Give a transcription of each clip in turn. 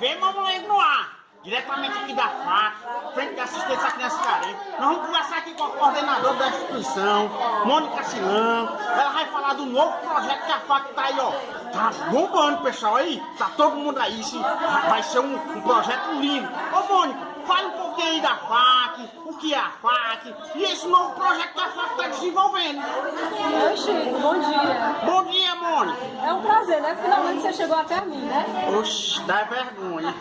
TV Mamulengo no ar, diretamente aqui da FAC, frente da assistência à criança carente. Nós vamos conversar aqui com a coordenadora da instituição, Mônica Silão. Ela vai falar do novo projeto que a FAC tá aí, ó. Tá bombando, pessoal, aí. Tá todo mundo aí, vai ser um projeto lindo. Ô, Mônica, fale um pouquinho aí da FAC, o que é a FAC e esse novo projeto que a FAC tá desenvolvendo. Oi, Chico, bom dia. Bom dia, Mônica. É um prazer, né? Finalmente você chegou até mim, né? Oxi, dá vergonha.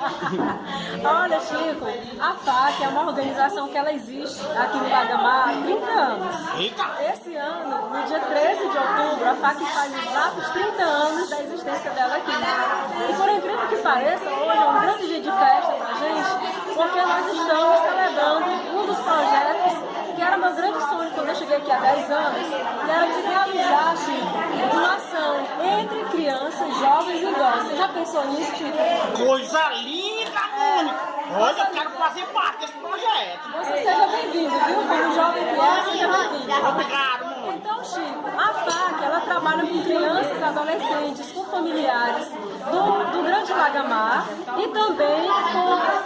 Olha, Chico, a FAC é uma organização que ela existe aqui no Lagamar há 30 anos. Eita! Esse ano, no dia 13 de outubro, a FAC faz exatos 30 anos da existência dela aqui. E por incrível que pareça, hoje é um grande dia de festa pra gente, porque nós estamos celebrando um dos projetos que era meu grande sonho quando eu cheguei aqui há 10 anos, que era de realizar, Chico, uma ação entre crianças, jovens e idosos. Você já pensou nisso, Chico? Coisa linda, Mônica! Olha, eu quero fazer parte desse projeto. Você seja bem-vindo, viu? Como jovem que é, seja bem-vindo. Obrigado, Mônica. Então, Chico, a FAC, ela trabalha com crianças, adolescentes, com familiares do Grande Lagamar e também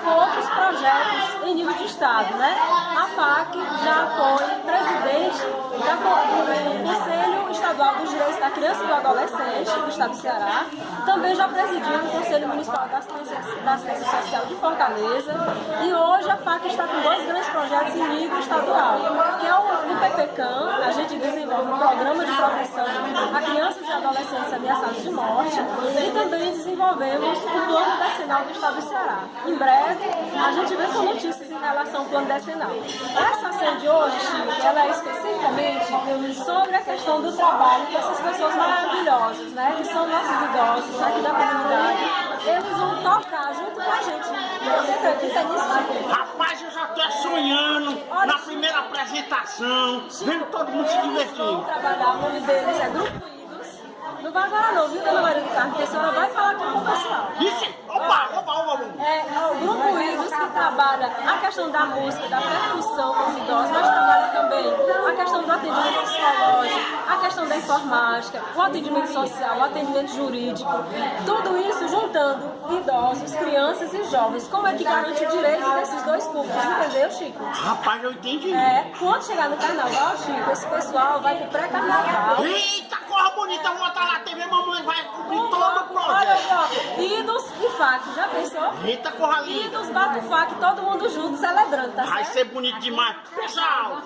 com outros projetos em nível de estado, né? A FAC já foi presidente do Conselho Estadual dos Direitos da Criança e do Adolescente do estado do Ceará, também já presidiu o Conselho Municipal da Assistência Social de Fortaleza e hoje a FAC está com dois grandes projetos em nível estadual, que é o PPCAM, a gente desenvolve um programa de proteção a crianças e adolescentes ameaçados de morte e também desenvolvemos o plano decenal do estado do Ceará. Em breve, a gente vem com notícias em relação ao plano decenal. Essa ação de hoje, Chico, ela é especificamente sobre a questão do trabalho que essas pessoas maravilhosas, né, que são nossos idosos aqui da comunidade, eles vão tocar junto com a gente. Você acredita nisso, Chico? Rapaz, eu já tô sonhando na primeira apresentação, vendo todo mundo se divertindo. Trabalhar, o nome deles é Grupo Idos. Não vai agora não, viu, dona Maria do Carmo? Porque a senhora vai falar aqui com o pessoal. Isso! Opa! É o Grupo Idos que trabalha a questão da música, da percussão com os idosos, mas trabalha também a questão do atendimento psicológico, a questão da informática, o atendimento social, o atendimento jurídico, tudo isso juntando idosos, crianças e jovens. Como é que garante o direito desses dois públicos, entendeu, Chico? Rapaz, eu entendi. Quando chegar no carnaval, Chico, esse pessoal vai pro pré-carnaval. Eita, corra bonita, vou botar lá na TV, mamãe vai cobrir todo o projeto. Olha aí, ó, Idos e FAC, já pensou? Eita, corra linda. Idos, bate o FAC, todo mundo junto, celebrando, tá Vai certo? ser bonito demais. Pessoal,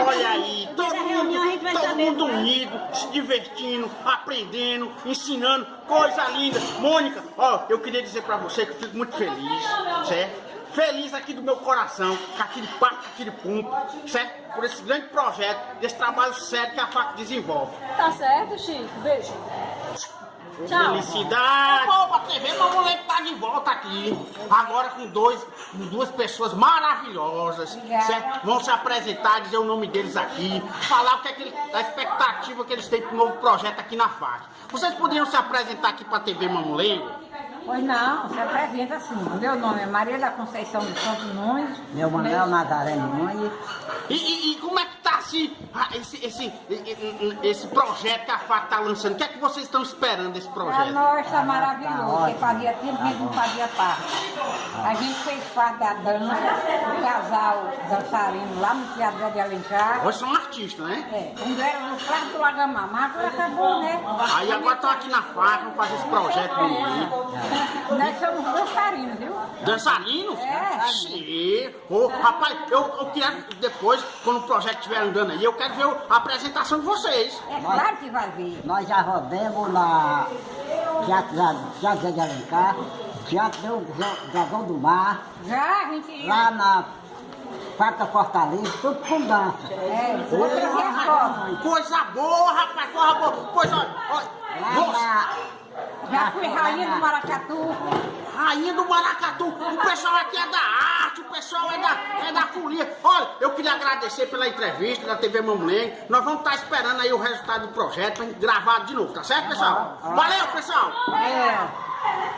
olha aí, todo mundo unido, se divertindo, aprendendo, ensinando, coisa linda. Mônica, ó, eu queria dizer pra você que eu fico muito feliz, certo? Feliz aqui do meu coração, com aquele papo, com aquele pumpo, certo? Por esse grande projeto, desse trabalho sério que a FAC desenvolve. Tá certo, Chico? Beijo. Tchau. Felicidade! Opa, TV, meu moleque tá de volta aqui. Agora com duas pessoas maravilhosas, certo? Vão se apresentar, dizer o nome deles aqui, falar o que é a expectativa que eles têm pro novo projeto aqui na FAC. Vocês poderiam se apresentar aqui pra TV Mamulengo? Pois não, se apresenta assim. Meu nome é Maria da Conceição de Santos Nunes. Meu Manuel Nazaré Nunes. E como é que tá esse projeto que a FAC tá lançando? O que é que vocês estão esperando desse Para projeto? nós está maravilhoso, porque fazia tempo que a gente não fazia parte. A gente fez parte da dança, do casal dançarino lá no Teatro de Alencar. Vocês são artistas, né? Quando era no Prato do Lagamar, mas agora acabou, né? Aí agora estão aqui na FAC, vão fazer esse projeto bonito. Nós somos dançarinos, viu? Dançarinos? É. Sim. Ô, rapaz, eu queria depois, quando o projeto estiver andando aí, eu quero ver a apresentação de vocês. É claro que vai ver. Nós já rodamos na Teatro de Alencar, Teatro do Dragão do Mar, Já, a gente... lá na Faca Fortaleza, tudo com dança. vou trazer as fotos. Coisa boa, rapaz, coisa boa. Pois olha, Já fui rainha do Maracatu. Rainha do Maracatu, o pessoal aqui é da arte, o pessoal é da folia. Olha, eu queria agradecer pela entrevista da TV Mamulengo. Nós vamos estar esperando aí o resultado do projeto pra gente gravar de novo, tá certo, pessoal? Valeu, pessoal! É.